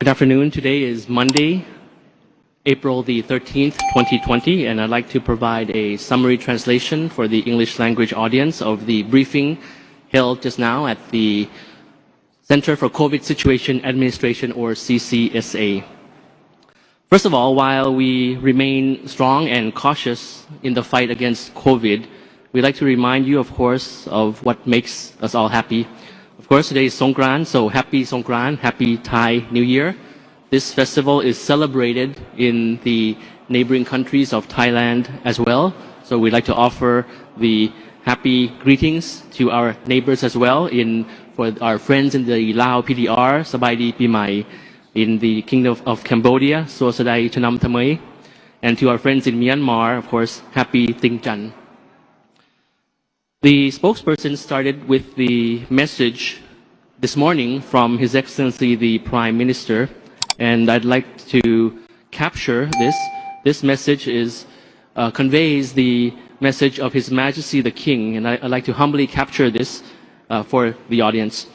Good afternoon. Today is Monday, April the 13th, 2020, and I'd like to provide a summary translation for the English language audience of the briefing held just now at the Center for COVID Situation Administration, or CCSA. First of all, while we remain strong and cautious in the fight against COVID, we'd like to remind you, of course, of what makes us all happy. Of course, today is Songkran, so happy Songkran, happy Thai New Year. This festival is celebrated in the neighboring countries of Thailand as well. So we'd like to offer the happy greetings to our neighbors as well. For our friends in the Lao PDR, Sabaidi Pimai, in the Kingdom of Cambodia, So Sadai Chanam Thamay, and to our friends in Myanmar, of course, happy Ting Chan. The spokesperson started with the message this morning from His Excellency the Prime Minister, and I'd like to capture this. This message conveys the message of His Majesty the King, and I'd like to humbly capture this for the audience.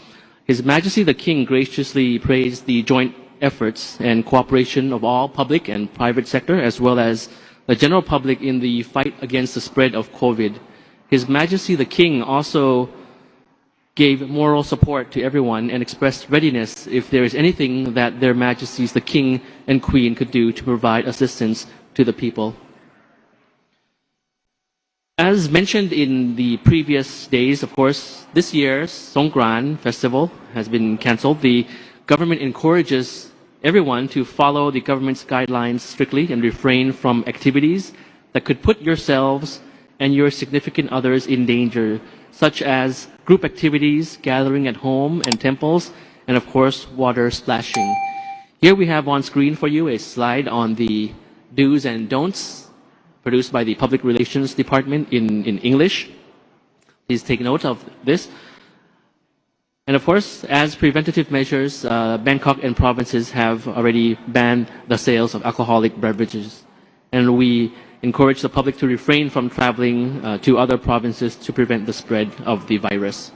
His Majesty the King graciously praised the joint efforts and cooperation of all public and private sector, as well as the general public in the fight against the spread of COVID. His Majesty the King also gave moral support to everyone and expressed readiness if there is anything that their Majesties the King and Queen could do to provide assistance to the people. As mentioned in the previous days, of course, this year's Songkran festival has been cancelled. The government encourages everyone to follow the government's guidelines strictly and refrain from activities that could put yourselves and your significant others in danger, such as group activities, gathering at home and temples, and of course, water splashing. Here we have on screen for you a slide on the do's and don'ts produced by the Public Relations Department in English. Please take note of this. And of course, as preventative measures, Bangkok and provinces have already banned the sales of alcoholic beverages. And we encourage the public to refrain from traveling to other provinces to prevent the spread of the virus.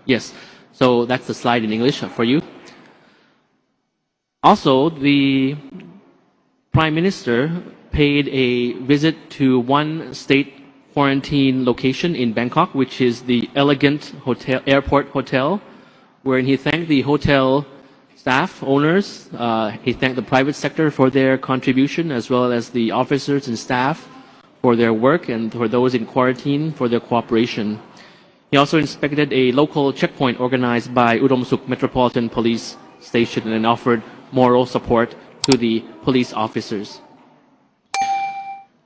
Yes, so that's the slide in English for you. Also, the Prime Minister paid a visit to one state quarantine location in Bangkok, which is the Elegant Hotel, Airport Hotel, wherein he thanked the hotel staff, owners. He thanked the private sector for their contribution, as well as the officers and staff for their work, and for those in quarantine for their cooperation. He also inspected a local checkpoint organized by Udom Suk Metropolitan Police Station and offered moral support to the police officers.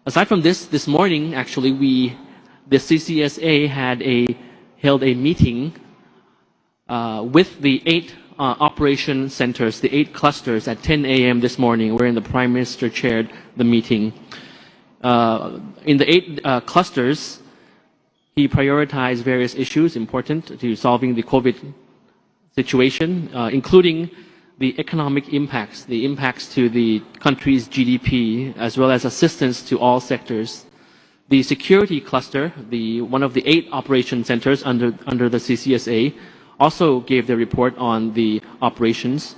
Aside from this morning, actually, the CCSA held a meeting with the 8 operation centers, the 8 clusters at 10 a.m. this morning, wherein the Prime Minister chaired the meeting. In the 8 clusters, he prioritized various issues important to solving the COVID situation, including the economic impacts, the impacts to the country's GDP, as well as assistance to all sectors. The security cluster, one of the 8 operation centers under the CCSA, also gave their report on the operations.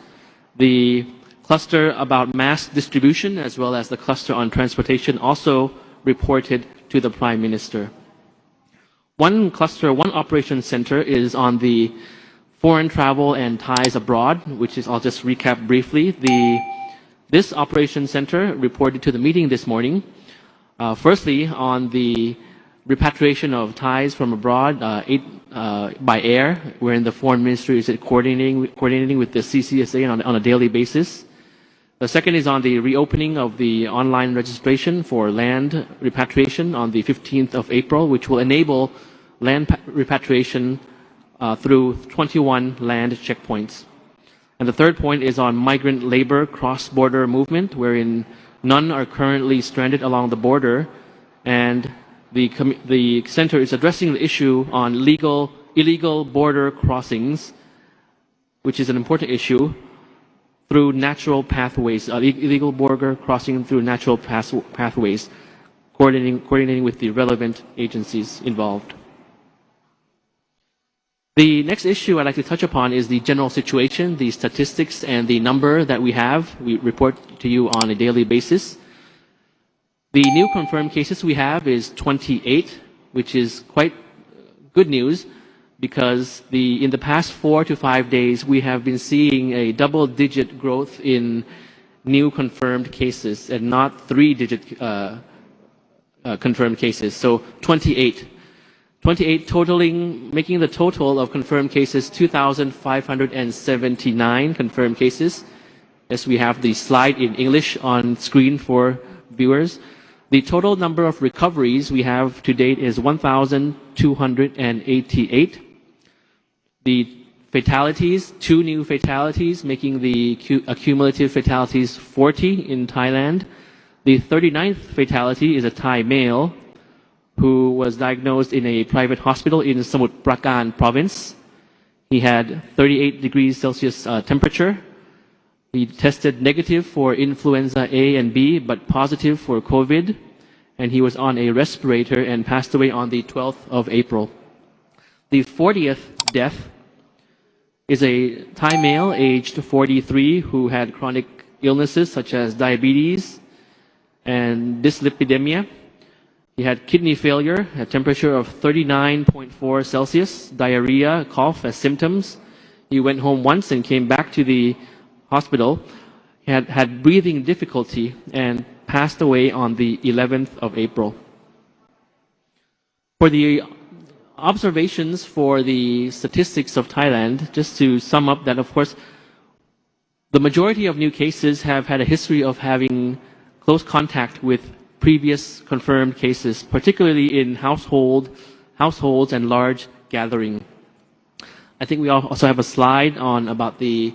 The cluster about mass distribution, as well as the cluster on transportation, also reported to the Prime Minister. One operation center is on the foreign travel and ties abroad, which is, I'll just recap briefly. This operation center reported to the meeting this morning, firstly on the repatriation of Thais from abroad by air, wherein the Foreign Ministry is coordinating with the CCSA on a daily basis. The second is on the reopening of the online registration for land repatriation on the 15th of April, which will enable land repatriation through 21 land checkpoints. And the third point is on migrant labor cross-border movement, wherein none are currently stranded along the border, and the center is addressing the issue on illegal border crossings, which is an important issue, through natural pathways, illegal border crossing through natural pathways, coordinating with the relevant agencies involved. The next issue I'd like to touch upon is the general situation, the statistics, and the number that we have. We report to you on a daily basis. The new confirmed cases we have is 28, which is quite good news because in the past 4 to 5 days, we have been seeing a double-digit growth in new confirmed cases and not 3-digit confirmed cases. So 28. 28 totaling, making the total of confirmed cases 2,579 confirmed cases. As we have the slide in English on screen for viewers. The total number of recoveries we have to date is 1,288. The fatalities, 2 new fatalities, making the cumulative fatalities 40 in Thailand. The 39th fatality is a Thai male who was diagnosed in a private hospital in Samut Prakan province. He had 38 degrees Celsius temperature. He tested negative for influenza A and B, but positive for COVID. And he was on a respirator and passed away on the 12th of April. The 40th death is a Thai male aged 43 who had chronic illnesses such as diabetes and dyslipidemia. He had kidney failure, a temperature of 39.4 Celsius, diarrhea, cough as symptoms. He went home once and came back to the hospital. He had breathing difficulty and passed away on the 11th of April. For the observations for the statistics of Thailand, just to sum up that, of course, the majority of new cases have had a history of having close contact with previous confirmed cases, particularly in households and large gathering. I think we also have a slide on about the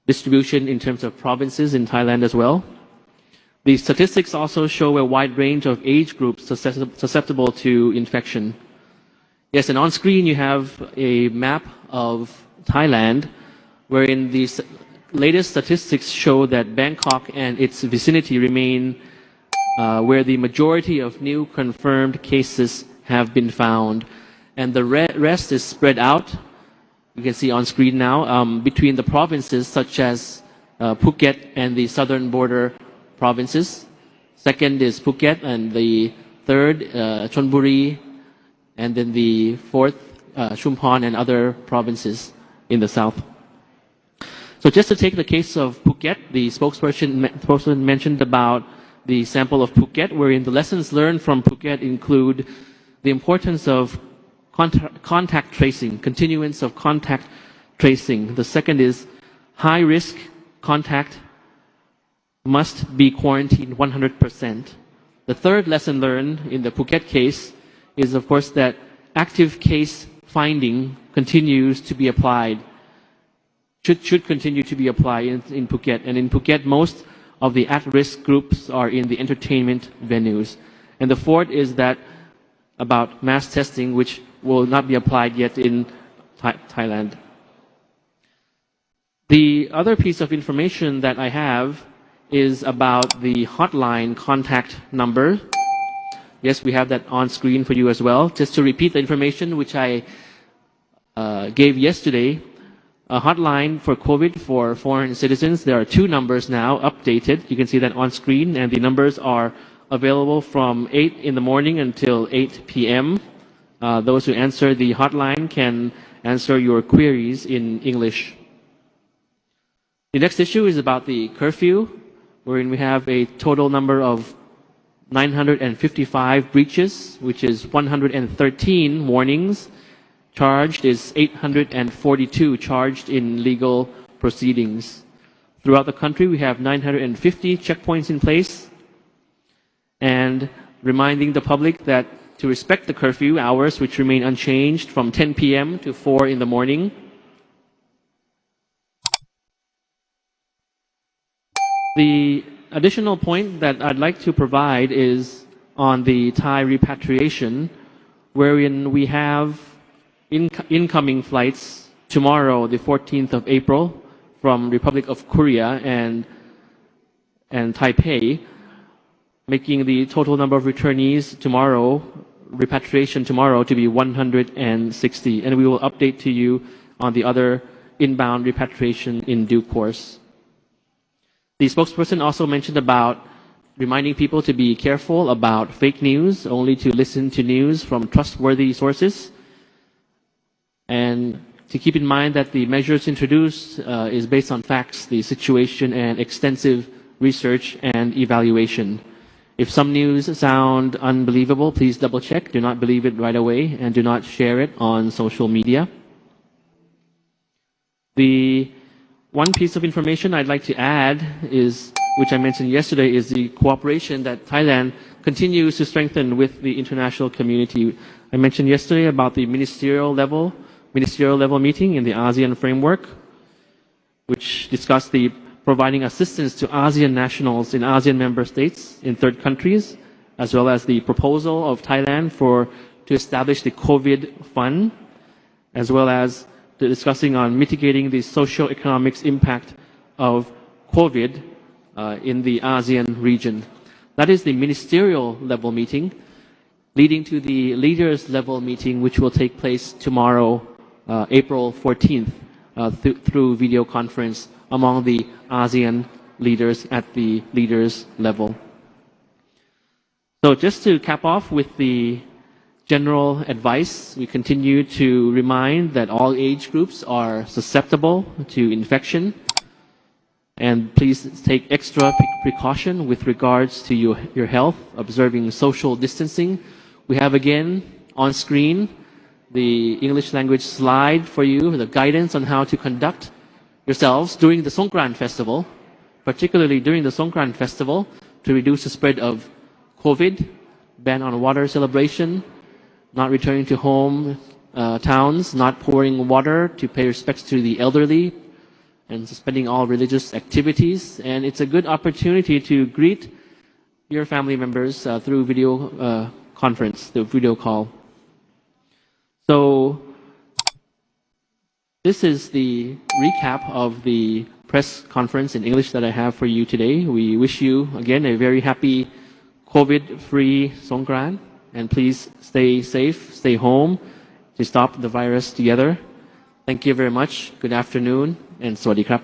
distribution in terms of provinces in Thailand as well. The statistics also show a wide range of age groups susceptible to infection. Yes, and on screen you have a map of Thailand, wherein the latest statistics show that Bangkok and its vicinity remain where the majority of new confirmed cases have been found. And the rest is spread out, you can see on screen now, between the provinces such as Phuket and the southern border provinces. Second is Phuket, and the third, Chonburi, and then the fourth, Chumphon and other provinces in the south. So just to take the case of Phuket, the spokesperson mentioned about the sample of Phuket, wherein the lessons learned from Phuket include the importance of contact tracing, continuance of contact tracing. The second is high-risk contact must be quarantined 100%. The third lesson learned in the Phuket case is, of course, that active case finding continues to be applied, should continue to be applied in Phuket. And in Phuket, most of the at-risk groups are in the entertainment venues. And the fourth is that about mass testing, which will not be applied yet in Thailand. The other piece of information that I have is about the hotline contact number. Yes, we have that on screen for you as well. Just to repeat the information which I gave yesterday, a hotline for COVID for foreign citizens. There are 2 numbers now updated. You can see that on screen, and the numbers are available from 8 in the morning until 8 p.m. Those who answer the hotline can answer your queries in English. The next issue is about the curfew, wherein we have a total number of 955 breaches, which is 113 warnings. Charged is 842 charged in legal proceedings. Throughout the country, we have 950 checkpoints in place, and reminding the public that to respect the curfew hours, which remain unchanged from 10 p.m. to 4 in the morning. The additional point that I'd like to provide is on the Thai repatriation, wherein we have incoming flights tomorrow, the 14th of April, from Republic of Korea and Taipei, making the total number of returnees tomorrow repatriation tomorrow to be 160, and we will update to you on the other inbound repatriation in due course. The spokesperson also mentioned about reminding people to be careful about fake news, only to listen to news from trustworthy sources, and to keep in mind that the measures introduced is based on facts, the situation, and extensive research and evaluation. If some news sound unbelievable, please double check. Do not believe it right away, and do not share it on social media. The one piece of information I'd like to add is, which I mentioned yesterday, is the cooperation that Thailand continues to strengthen with the international community. I mentioned yesterday about the ministerial level meeting in the ASEAN framework, which discussed the providing assistance to ASEAN nationals in ASEAN member states in third countries, as well as the proposal of Thailand to establish the COVID fund, as well as discussing on mitigating the socio-economic impact of COVID in the ASEAN region. That is the ministerial level meeting, leading to the leaders level meeting, which will take place tomorrow, April 14th, through video conference among the ASEAN leaders at the leaders level. So just to cap off with the general advice, we continue to remind that all age groups are susceptible to infection, and please take extra precaution with regards to your health, observing social distancing. We have again on screen the English language slide for you, the guidance on how to conduct yourselves during the Songkran festival, particularly during the Songkran festival, to reduce the spread of COVID, ban on water celebration, not returning to home towns, not pouring water, to pay respects to the elderly, and suspending all religious activities. And it's a good opportunity to greet your family members through video conference, through video call. So this is the recap of the press conference in English that I have for you today. We wish you, again, a very happy COVID-free Songkran, and please stay safe, stay home to stop the virus together. Thank you very much. Good afternoon, and สวัสดีครับ